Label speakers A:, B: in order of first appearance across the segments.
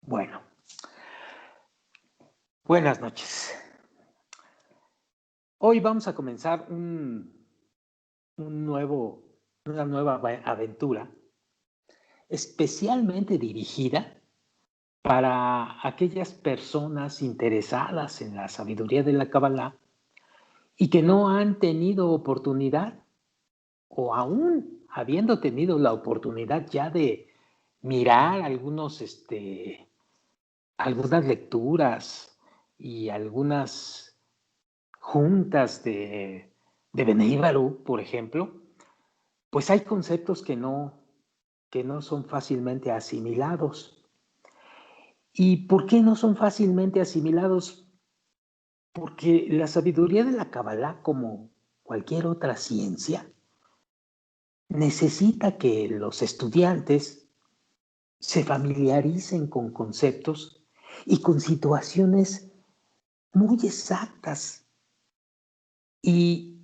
A: Bueno, buenas noches. Hoy vamos a comenzar una nueva aventura especialmente dirigida para aquellas personas interesadas en la sabiduría de la Kabbalah y que no han tenido oportunidad o aún habiendo tenido la oportunidad ya de mirar algunas lecturas y algunas juntas de Bnei Baruch, por ejemplo, pues hay conceptos que no son fácilmente asimilados. ¿Y por qué no son fácilmente asimilados? Porque la sabiduría de la Kabbalah, como cualquier otra ciencia, necesita que los estudiantes se familiaricen con conceptos y con situaciones muy exactas. Y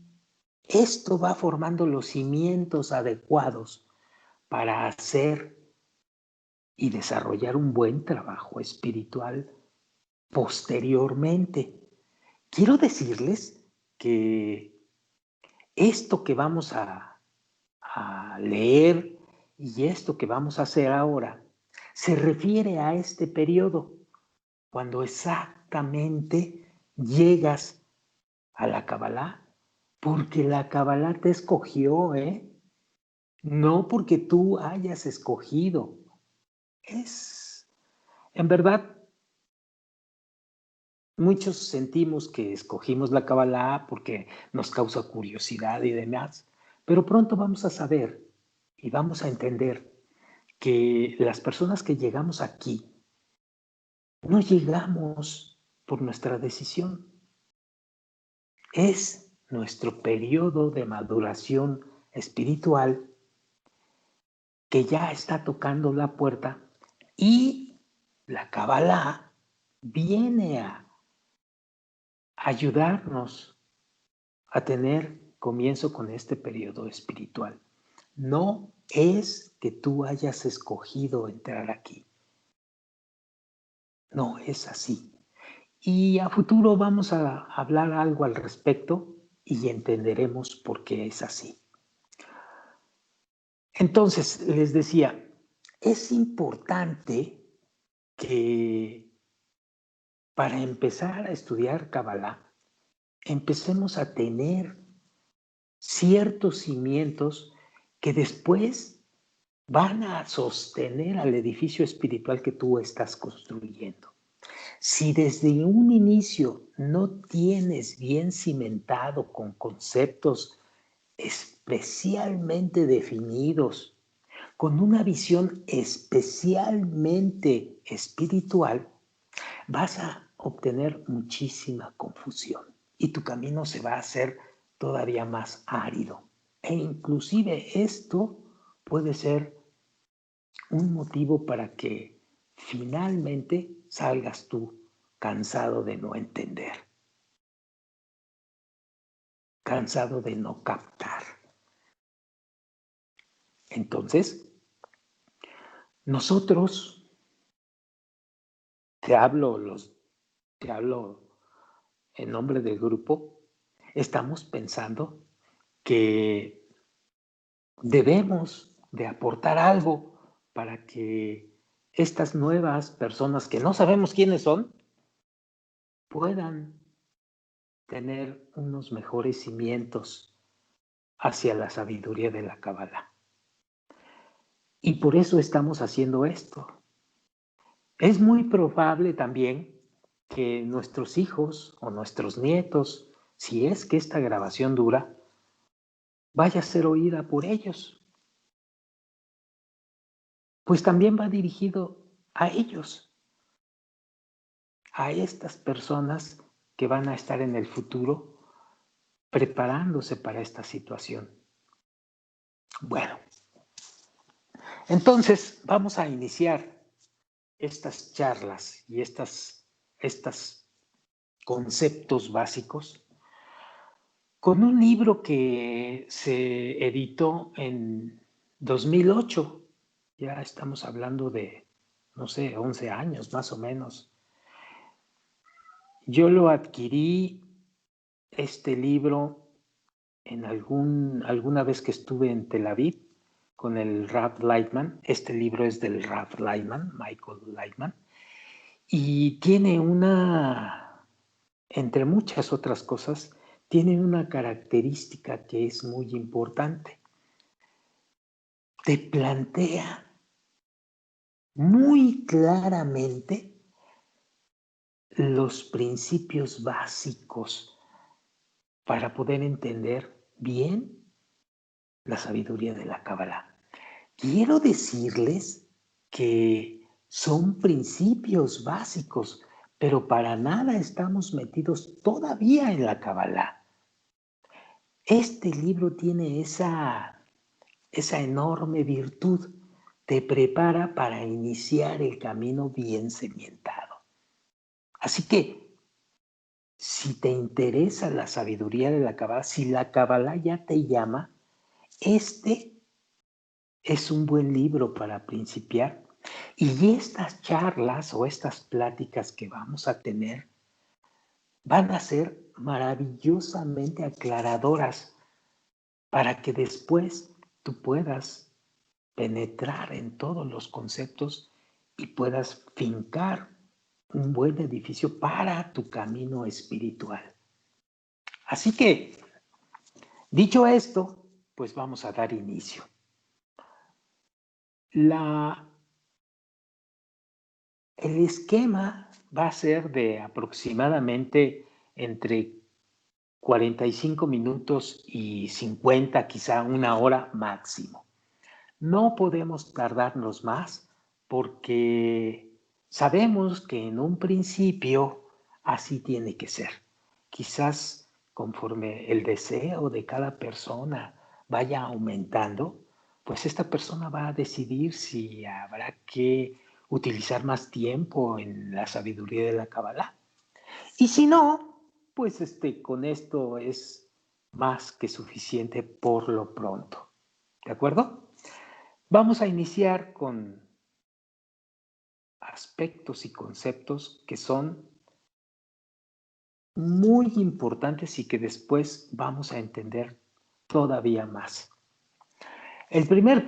A: esto va formando los cimientos adecuados para hacer y desarrollar un buen trabajo espiritual posteriormente. Quiero decirles que esto que vamos a leer y esto que vamos a hacer ahora se refiere a este periodo, cuando exactamente llegas a la Kabbalah, porque la Kabbalah te escogió, no porque tú hayas escogido. En verdad, muchos sentimos que escogimos la Kabbalah porque nos causa curiosidad y demás, pero pronto vamos a saber y vamos a entender que las personas que llegamos aquí no llegamos por nuestra decisión. Es nuestro periodo de maduración espiritual que ya está tocando la puerta y la Kabbalah viene a ayudarnos a tener comienzo con este periodo espiritual. No es que tú hayas escogido entrar aquí. No es así. Y a futuro vamos a hablar algo al respecto y entenderemos por qué es así. Entonces, les decía, es importante que para empezar a estudiar Kabbalah, empecemos a tener ciertos cimientos que después van a sostener al edificio espiritual que tú estás construyendo. Si desde un inicio no tienes bien cimentado con conceptos especialmente definidos, con una visión especialmente espiritual, vas a obtener muchísima confusión y tu camino se va a hacer todavía más árido. E inclusive esto puede ser un motivo para que finalmente salgas tú cansado de no entender, cansado de no captar. Entonces, nosotros, te hablo en nombre del grupo, estamos pensando que debemos de aportar algo para que estas nuevas personas que no sabemos quiénes son puedan tener unos mejores cimientos hacia la sabiduría de la Kabbalah. Y por eso estamos haciendo esto. Es muy probable también que nuestros hijos o nuestros nietos, si es que esta grabación dura, vaya a ser oída por ellos. Pues también va dirigido a ellos, a estas personas que van a estar en el futuro preparándose para esta situación. Bueno, entonces vamos a iniciar estas charlas y estos conceptos básicos con un libro que se editó en 2008. Ya estamos hablando de no sé, 11 años más o menos. Yo lo adquirí, este libro, en alguna vez que estuve en Tel Aviv con el Rav Lightman. Este libro es del Rav Lightman, Michael Lightman, y tiene entre muchas otras cosas, tiene una característica que es muy importante. Te plantea muy claramente los principios básicos para poder entender bien la sabiduría de la Cábala. Quiero decirles que son principios básicos, pero para nada estamos metidos todavía en la Cábala. Este libro tiene esa enorme virtud, te prepara para iniciar el camino bien cimentado. Así que, si te interesa la sabiduría de la Cábala, si la Cábala ya te llama, este es un buen libro para principiar. Y estas charlas o estas pláticas que vamos a tener van a ser maravillosamente aclaradoras para que después tú puedas penetrar en todos los conceptos y puedas fincar un buen edificio para tu camino espiritual. Así que, dicho esto, pues vamos a dar inicio. El esquema va a ser de aproximadamente entre 45 minutos y 50, quizá una hora máximo. No podemos tardarnos más porque sabemos que en un principio así tiene que ser. Quizás conforme el deseo de cada persona vaya aumentando, pues esta persona va a decidir si habrá que utilizar más tiempo en la sabiduría de la Kabbalah. Y si no, pues con esto es más que suficiente por lo pronto. ¿De acuerdo? Vamos a iniciar con aspectos y conceptos que son muy importantes y que después vamos a entender todavía más. El primer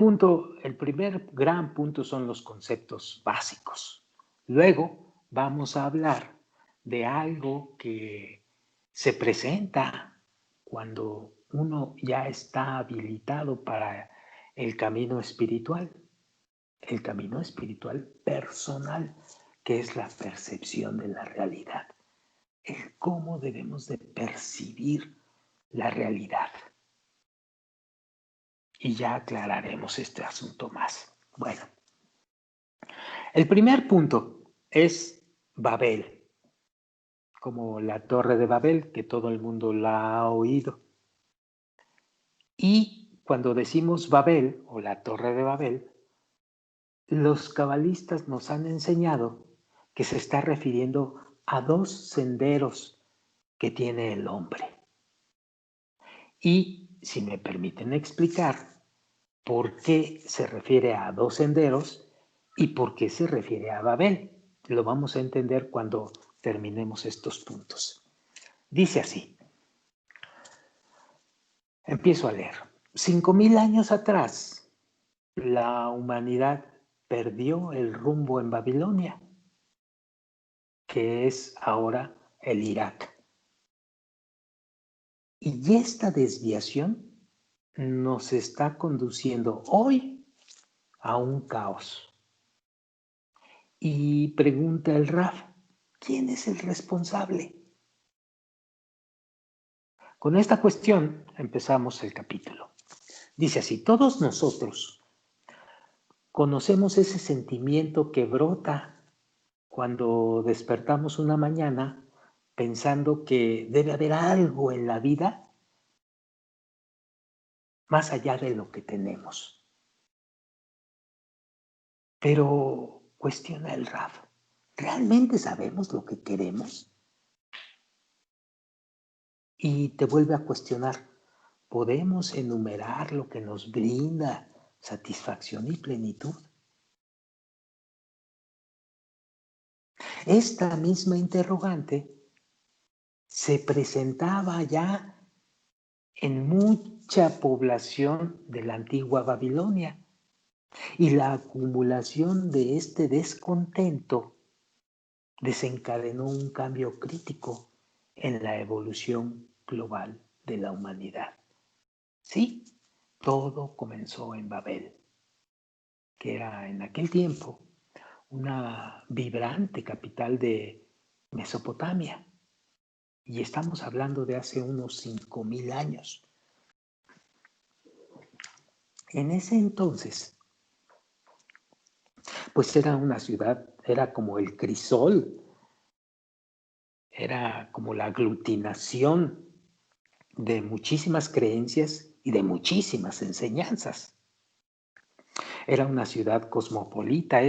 A: gran punto son los conceptos básicos. Luego vamos a hablar de algo que se presenta cuando uno ya está habilitado para el camino espiritual personal, que es la percepción de la realidad, el cómo debemos de percibir la realidad. Y ya aclararemos este asunto más. Bueno, el primer punto es Babel, como la Torre de Babel, que todo el mundo la ha oído. Y cuando decimos Babel o la Torre de Babel, los cabalistas nos han enseñado que se está refiriendo a dos senderos que tiene el hombre. Y si me permiten explicar por qué se refiere a dos senderos y por qué se refiere a Babel, lo vamos a entender cuando terminemos estos puntos. Dice así, empiezo a leer. 5,000 años atrás, la humanidad perdió el rumbo en Babilonia, que es ahora el Irak. Y esta desviación nos está conduciendo hoy a un caos. Y pregunta el Raf, ¿quién es el responsable? Con esta cuestión empezamos el capítulo. Dice así, todos nosotros conocemos ese sentimiento que brota cuando despertamos una mañana pensando que debe haber algo en la vida más allá de lo que tenemos. Pero cuestiona el Raf, ¿realmente sabemos lo que queremos? Y te vuelve a cuestionar, ¿podemos enumerar lo que nos brinda satisfacción y plenitud? Esta misma interrogante se presentaba ya en mucha población de la antigua Babilonia, y la acumulación de este descontento desencadenó un cambio crítico en la evolución global de la humanidad. Sí, todo comenzó en Babel, que era en aquel tiempo una vibrante capital de Mesopotamia. Y estamos hablando de hace unos 5000 años. En ese entonces, pues era una ciudad, era como el crisol, era como la aglutinación de muchísimas creencias y de muchísimas enseñanzas. Era una ciudad cosmopolita,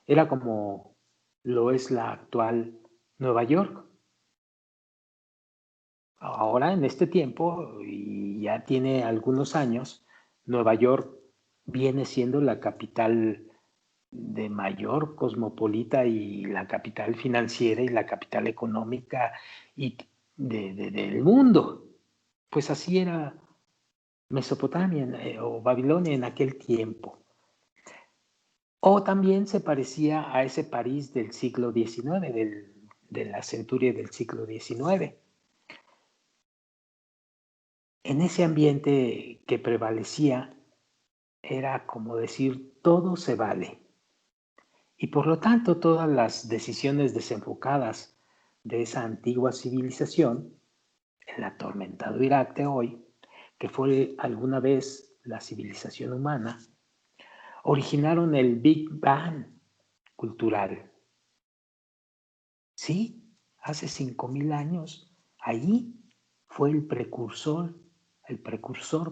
A: era como lo es la actual Nueva York. Ahora, en este tiempo, y ya tiene algunos años, Nueva York viene siendo la capital de mayor cosmopolita y la capital financiera y la capital económica y del mundo. Pues así era Mesopotamia o Babilonia en aquel tiempo. O también se parecía a ese París del siglo XIX, de la centuria del siglo XIX. En ese ambiente que prevalecía era como decir, todo se vale. Y por lo tanto, todas las decisiones desenfocadas de esa antigua civilización, el atormentado Irak de hoy, que fue alguna vez la civilización humana, originaron el Big Bang cultural. Sí, hace 5000 años, ahí fue el precursor,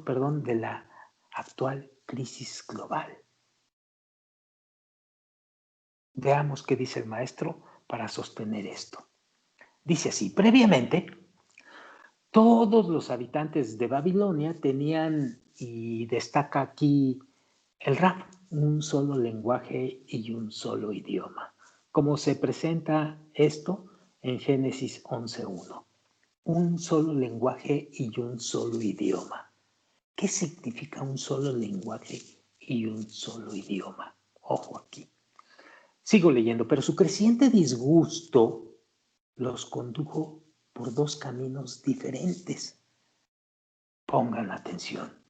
A: perdón, de la actual crisis global. Veamos qué dice el maestro para sostener esto. Dice así, previamente, todos los habitantes de Babilonia tenían, y destaca aquí el rap, un solo lenguaje y un solo idioma. Como se presenta esto en Génesis 11.1. Un solo lenguaje y un solo idioma. ¿Qué significa un solo lenguaje y un solo idioma? Ojo aquí. Sigo leyendo, pero su creciente disgusto los condujo por dos caminos diferentes. Pongan atención.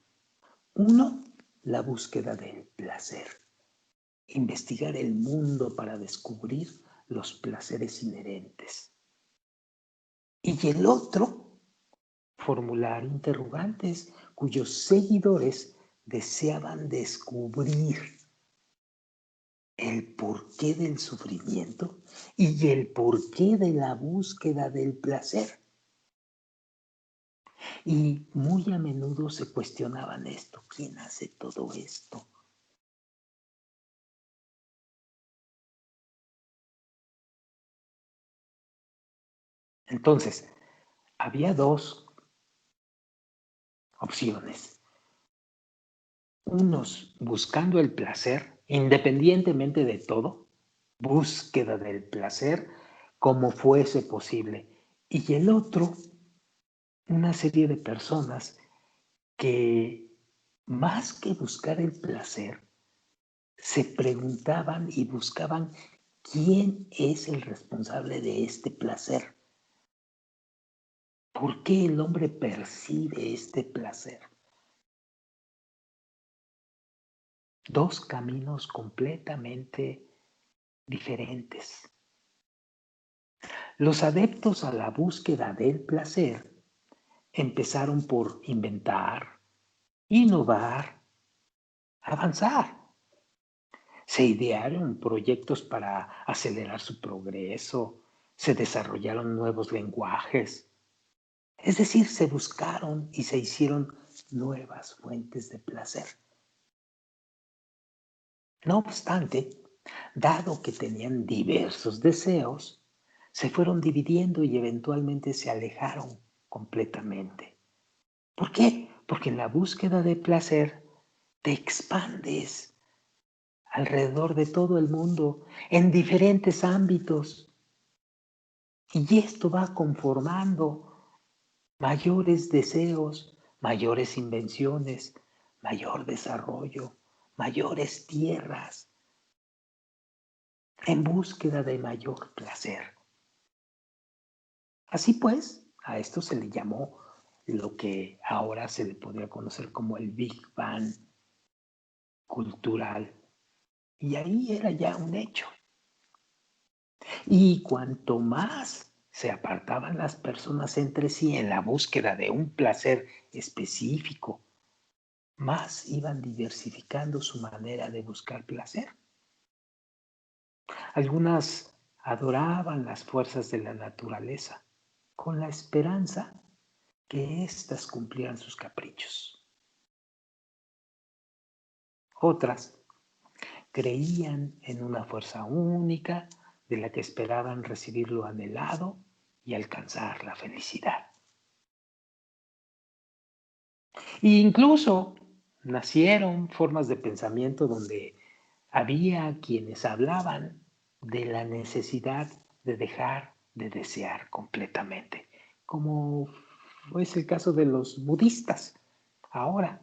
A: Uno, la búsqueda del placer. Investigar el mundo para descubrir los placeres inherentes. Y el otro, formular interrogantes cuyos seguidores deseaban descubrir el porqué del sufrimiento y el porqué de la búsqueda del placer. Y muy a menudo se cuestionaban esto. ¿Quién hace todo esto? Entonces, había dos opciones. Unos buscando el placer, independientemente de todo, búsqueda del placer como fuese posible. Y el otro, una serie de personas que más que buscar el placer, se preguntaban y buscaban quién es el responsable de este placer. ¿Por qué el hombre percibe este placer? Dos caminos completamente diferentes. Los adeptos a la búsqueda del placer empezaron por inventar, innovar, avanzar. Se idearon proyectos para acelerar su progreso, se desarrollaron nuevos lenguajes, es decir, se buscaron y se hicieron nuevas fuentes de placer. No obstante, dado que tenían diversos deseos, se fueron dividiendo y eventualmente se alejaron completamente. ¿Por qué? Porque en la búsqueda de placer te expandes alrededor de todo el mundo, en diferentes ámbitos. Y esto va conformando mayores deseos, mayores invenciones, mayor desarrollo, mayores tierras, en búsqueda de mayor placer. Así pues, a esto se le llamó lo que ahora se le podría conocer como el Big Bang cultural. Y ahí era ya un hecho. Y cuanto más se apartaban las personas entre sí en la búsqueda de un placer específico, más iban diversificando su manera de buscar placer. Algunas adoraban las fuerzas de la naturaleza con la esperanza que éstas cumplieran sus caprichos. Otras creían en una fuerza única de la que esperaban recibir lo anhelado y alcanzar la felicidad. E incluso nacieron formas de pensamiento donde había quienes hablaban de la necesidad de dejar de desear completamente, como es el caso de los budistas. Ahora,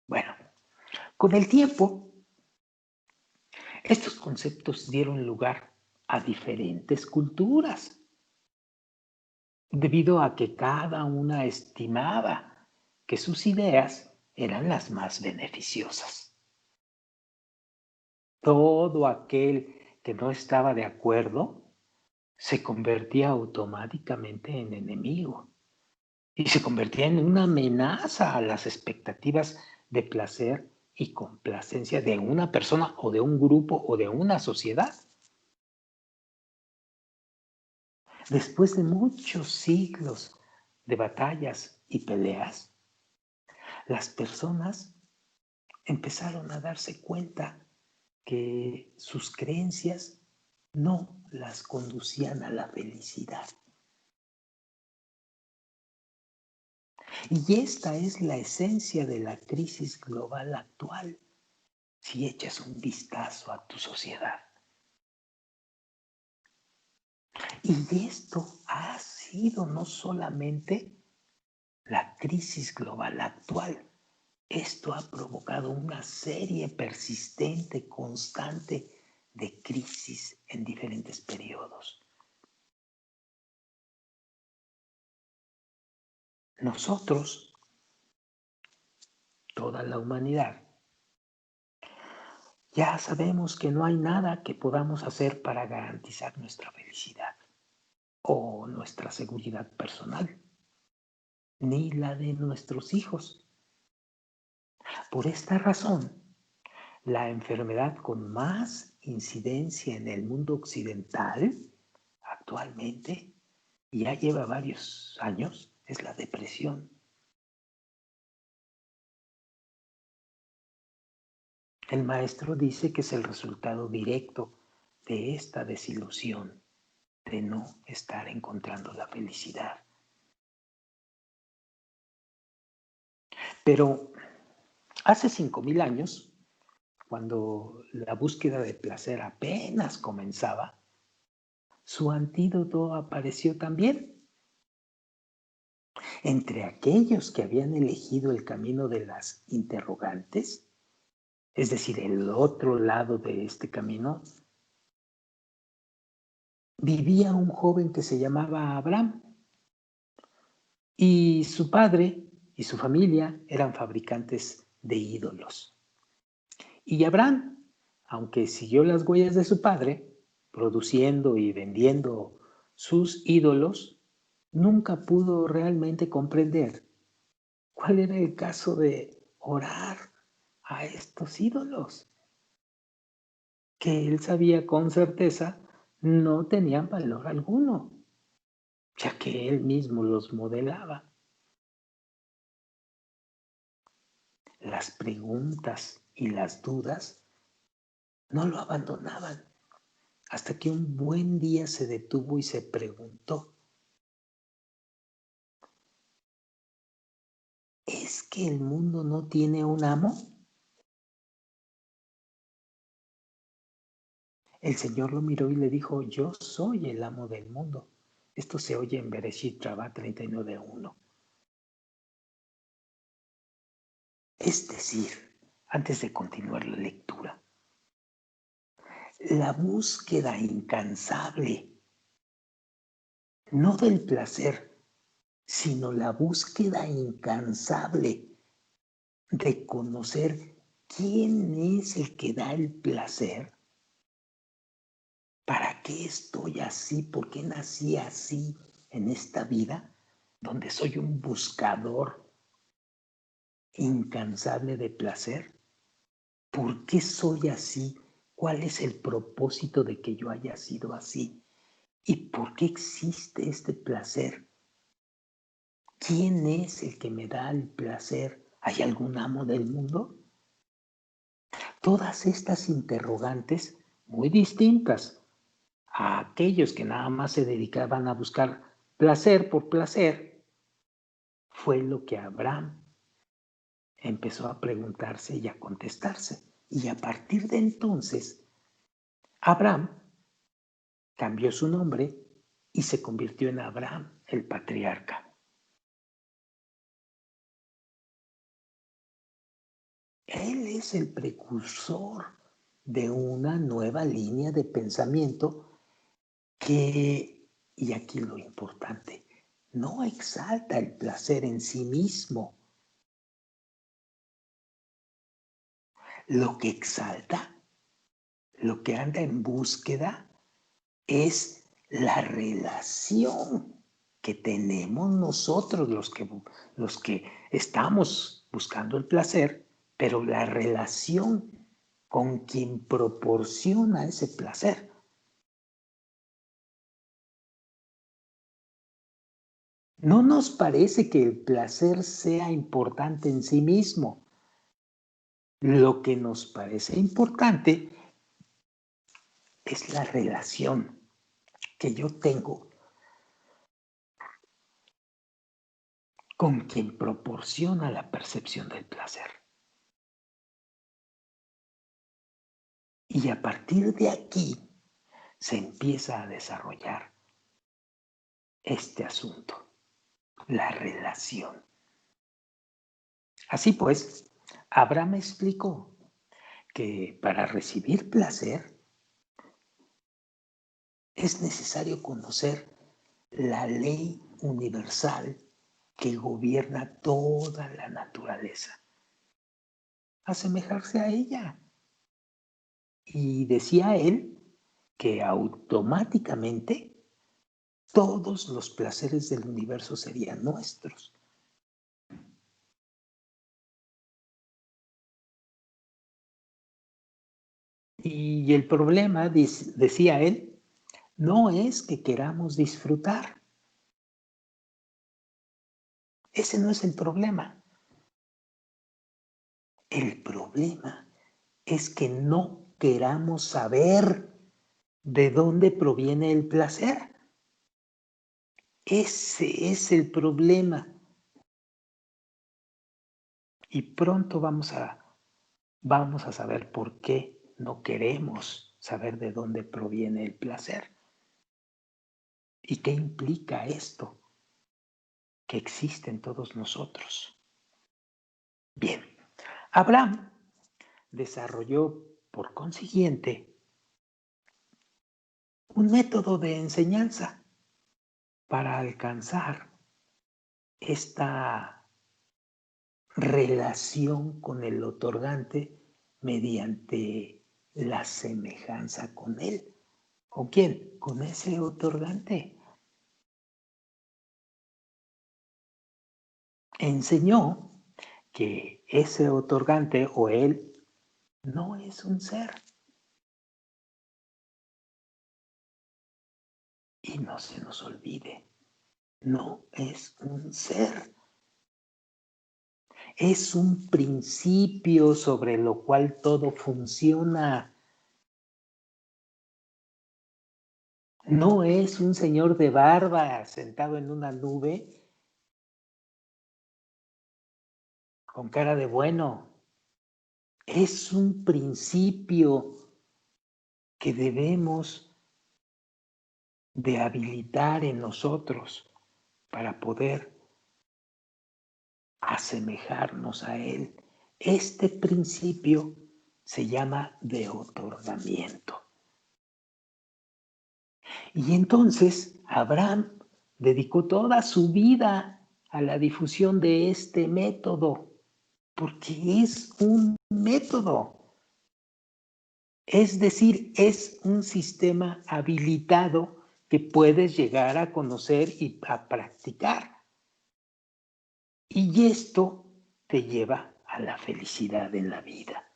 A: bueno, con el tiempo, estos conceptos dieron lugar a diferentes culturas, debido a que cada una estimaba que sus ideas eran las más beneficiosas. Todo aquel que no estaba de acuerdo se convertía automáticamente en enemigo y se convertía en una amenaza a las expectativas de placer y complacencia de una persona o de un grupo o de una sociedad. Después de muchos siglos de batallas y peleas, las personas empezaron a darse cuenta que sus creencias no las conducían a la felicidad. Y esta es la esencia de la crisis global actual, si echas un vistazo a tu sociedad. Y esto ha sido no solamente la crisis global actual, esto ha provocado una serie persistente, constante de crisis en diferentes periodos. Nosotros, toda la humanidad, ya sabemos que no hay nada que podamos hacer para garantizar nuestra felicidad o nuestra seguridad personal, ni la de nuestros hijos. Por esta razón, la enfermedad con más incidencia en el mundo occidental actualmente, y ya lleva varios años, es la depresión. El maestro dice que es el resultado directo de esta desilusión, de no estar encontrando la felicidad. Pero hace 5,000 años, cuando la búsqueda de placer apenas comenzaba, su antídoto apareció también. Entre aquellos que habían elegido el camino de las interrogantes, es decir, el otro lado de este camino, vivía un joven que se llamaba Abraham, y su padre y su familia eran fabricantes de ídolos. Y Abraham, aunque siguió las huellas de su padre, produciendo y vendiendo sus ídolos, nunca pudo realmente comprender cuál era el caso de orar a estos ídolos, que él sabía con certeza no tenían valor alguno, ya que él mismo los modelaba. Las preguntas y las dudas no lo abandonaban, hasta que un buen día se detuvo y se preguntó, ¿es que el mundo no tiene un amo? el Señor lo miró y le dijo, yo soy el amo del mundo. Esto se oye en Bereshit Rabá 39:1. Es decir, antes de continuar la lectura, la búsqueda incansable, no del placer, sino la búsqueda incansable de conocer quién es el que da el placer. ¿Para qué estoy así? ¿Por qué nací así en esta vida? Donde soy un buscador incansable de placer. ¿Por qué soy así? ¿Cuál es el propósito de que yo haya sido así? ¿Y por qué existe este placer? ¿Quién es el que me da el placer? ¿Hay algún amo del mundo? Todas estas interrogantes muy distintas a aquellos que nada más se dedicaban a buscar placer por placer, fue lo que Abraham empezó a preguntarse y a contestarse. Y a partir de entonces, Abraham cambió su nombre y se convirtió en Abraham, el patriarca. Él es el precursor de una nueva línea de pensamiento que, y aquí lo importante, no exalta el placer en sí mismo. Lo que exalta, lo que anda en búsqueda, es la relación que tenemos nosotros, los que estamos buscando el placer, pero la relación con quien proporciona ese placer. No nos parece que el placer sea importante en sí mismo. Lo que nos parece importante es la relación que yo tengo con quien proporciona la percepción del placer. Y a partir de aquí se empieza a desarrollar este asunto, la relación. Así pues, Abraham explicó que para recibir placer es necesario conocer la ley universal que gobierna toda la naturaleza, asemejarse a ella. Y decía él que automáticamente todos los placeres del universo serían nuestros. Y el problema, decía él, no es que queramos disfrutar. Ese no es el problema. El problema es que no queramos saber de dónde proviene el placer. Ese es el problema. Y pronto vamos a saber por qué no queremos saber de dónde proviene el placer. ¿Y qué implica esto que existe en todos nosotros? Bien, Abraham desarrolló, por consiguiente, un método de enseñanza para alcanzar esta relación con el otorgante mediante la semejanza con él. ¿Con quién? Con ese otorgante. Enseñó que ese otorgante o él no es un ser. Y no se nos olvide, no es un ser. Es un principio sobre lo cual todo funciona. No es un señor de barba sentado en una nube con cara de bueno. Es un principio que debemos de habilitar en nosotros para poder asemejarnos a Él. Este principio se llama de otorgamiento. Y entonces Abraham dedicó toda su vida a la difusión de este método, porque es un método. Es decir, es un sistema habilitado que puedes llegar a conocer y a practicar. Y esto te lleva a la felicidad en la vida,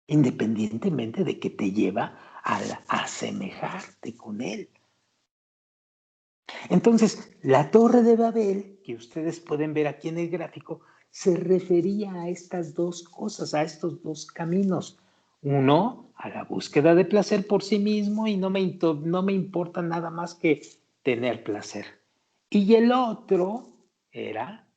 A: independientemente de que te lleva a asemejarte con Él. Entonces, la Torre de Babel, que ustedes pueden ver aquí en el gráfico, se refería a estas dos cosas, a estos dos caminos. Uno, a la búsqueda de placer por sí mismo y no me importa nada más que tener placer. Y el otro era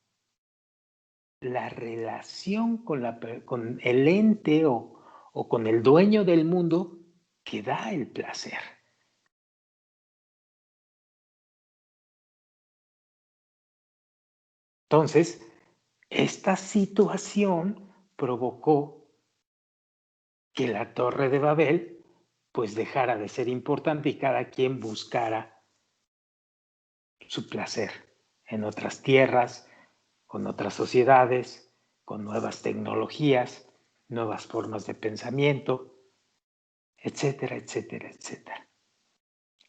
A: la relación con el ente o con el dueño del mundo que da el placer. Entonces, esta situación provocó que la Torre de Babel pues dejara de ser importante y cada quien buscara su placer en otras tierras, con otras sociedades, con nuevas tecnologías, nuevas formas de pensamiento, etcétera, etcétera, etcétera.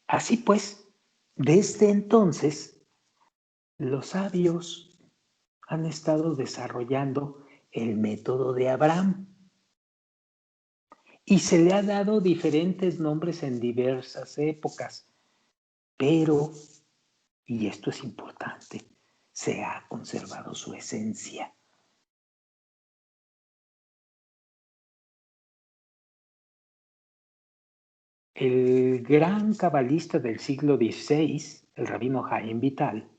A: Así pues, desde entonces, los sabios han estado desarrollando el método de Abraham y se le ha dado diferentes nombres en diversas épocas, pero, y esto es importante, se ha conservado su esencia. El gran cabalista del siglo XVI, el rabino Jaime Vital,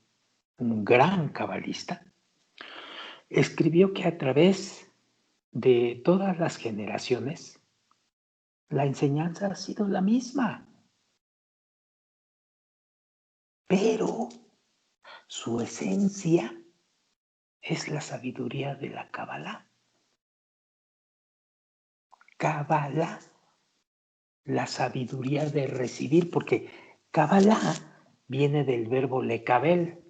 A: un gran cabalista, escribió que a través de todas las generaciones, la enseñanza ha sido la misma, pero su esencia es la sabiduría de la Kabbalah. Kabbalah, la sabiduría de recibir, porque Kabbalah viene del verbo lekabel,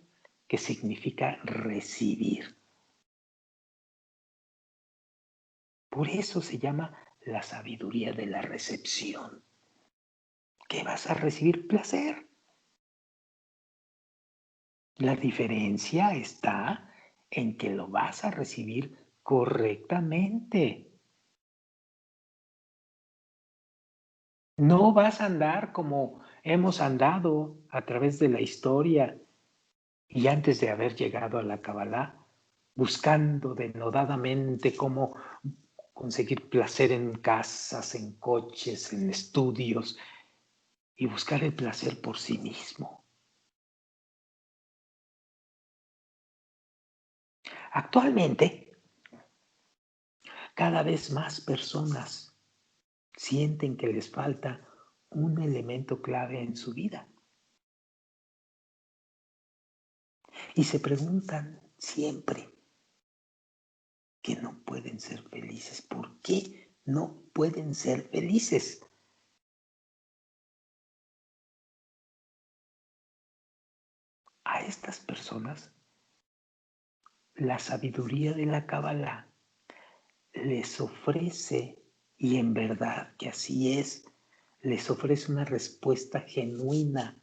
A: que significa recibir. Por eso se llama la sabiduría de la recepción. ¿Qué vas a recibir? Placer. La diferencia está en que lo vas a recibir correctamente. No vas a andar como hemos andado a través de la historia y antes de haber llegado a la Kabbalah, buscando denodadamente cómo conseguir placer en casas, en coches, en estudios y buscar el placer por sí mismo. Actualmente, cada vez más personas sienten que les falta un elemento clave en su vida y se preguntan siempre que no pueden ser felices. ¿Por qué no pueden ser felices? A estas personas, la sabiduría de la Kabbalah les ofrece, y en verdad que así es, les ofrece una respuesta genuina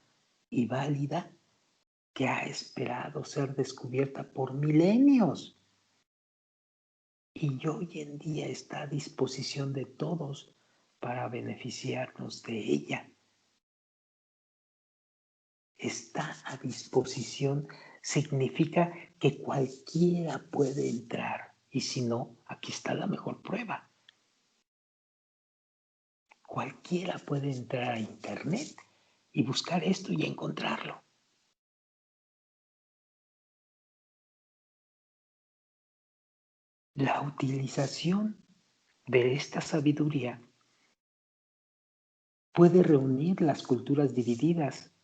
A: y válida que ha esperado ser descubierta por milenios y hoy en día está a disposición de todos para beneficiarnos de ella. Está a disposición significa que cualquiera puede entrar y si no, aquí está la mejor prueba. Cualquiera puede entrar a internet y buscar esto y encontrarlo. La utilización de esta sabiduría puede reunir las culturas divididas,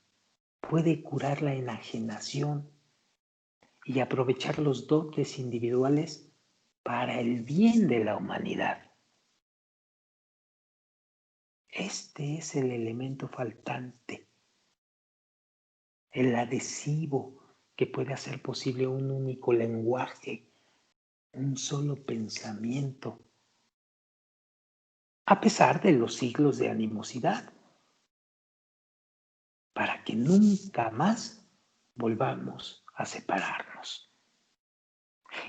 A: puede curar la enajenación y aprovechar los dotes individuales para el bien de la humanidad. Este es el elemento faltante, el adhesivo que puede hacer posible un único lenguaje, un solo pensamiento, a pesar de los siglos de animosidad, para que nunca más volvamos a separarnos.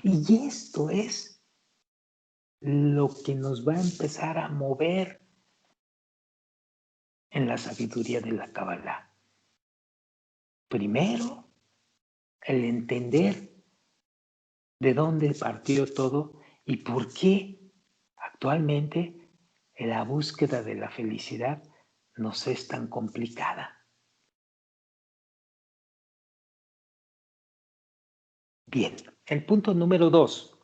A: Y esto es lo que nos va a empezar a mover en la sabiduría de la Kabbalah. Primero, el entender de dónde partió todo y por qué actualmente la búsqueda de la felicidad nos es tan complicada. Bien, el punto número 2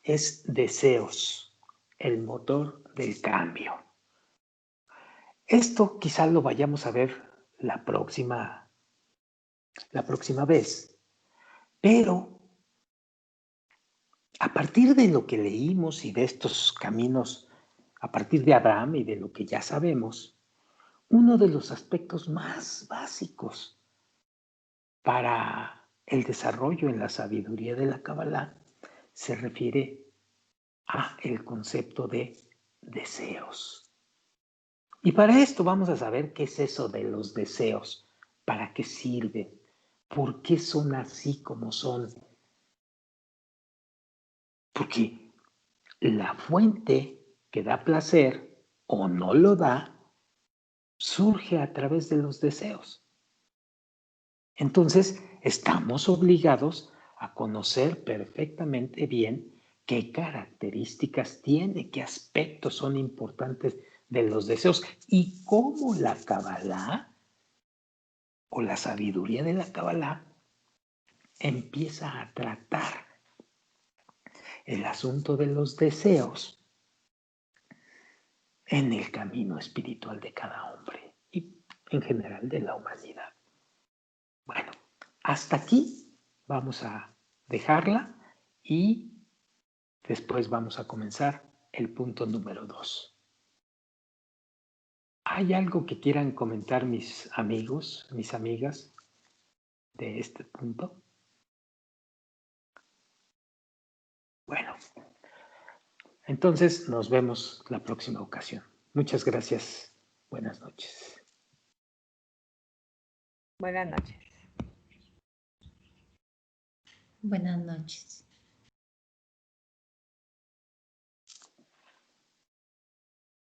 A: es deseos, el motor del cambio. Esto quizás lo vayamos a ver la próxima vez, pero a partir de lo que leímos y de estos caminos, a partir de Abraham y de lo que ya sabemos, uno de los aspectos más básicos para el desarrollo en la sabiduría de la Kabbalah se refiere a el concepto de deseos. Y para esto vamos a saber qué es eso de los deseos, para qué sirven, por qué son así como son. Porque la fuente que da placer o no lo da, surge a través de los deseos. Entonces, estamos obligados a conocer perfectamente bien qué características tiene, qué aspectos son importantes de los deseos y cómo la Kabbalah o la sabiduría de la Kabbalah empieza a tratar el asunto de los deseos en el camino espiritual de cada hombre y en general de la humanidad. Bueno, hasta aquí vamos a dejarla y después vamos a comenzar el punto número 2. ¿Hay algo que quieran comentar mis amigos, mis amigas de este punto? Bueno, entonces nos vemos la próxima ocasión. Muchas gracias. Buenas noches.
B: Buenas noches.
C: Buenas noches.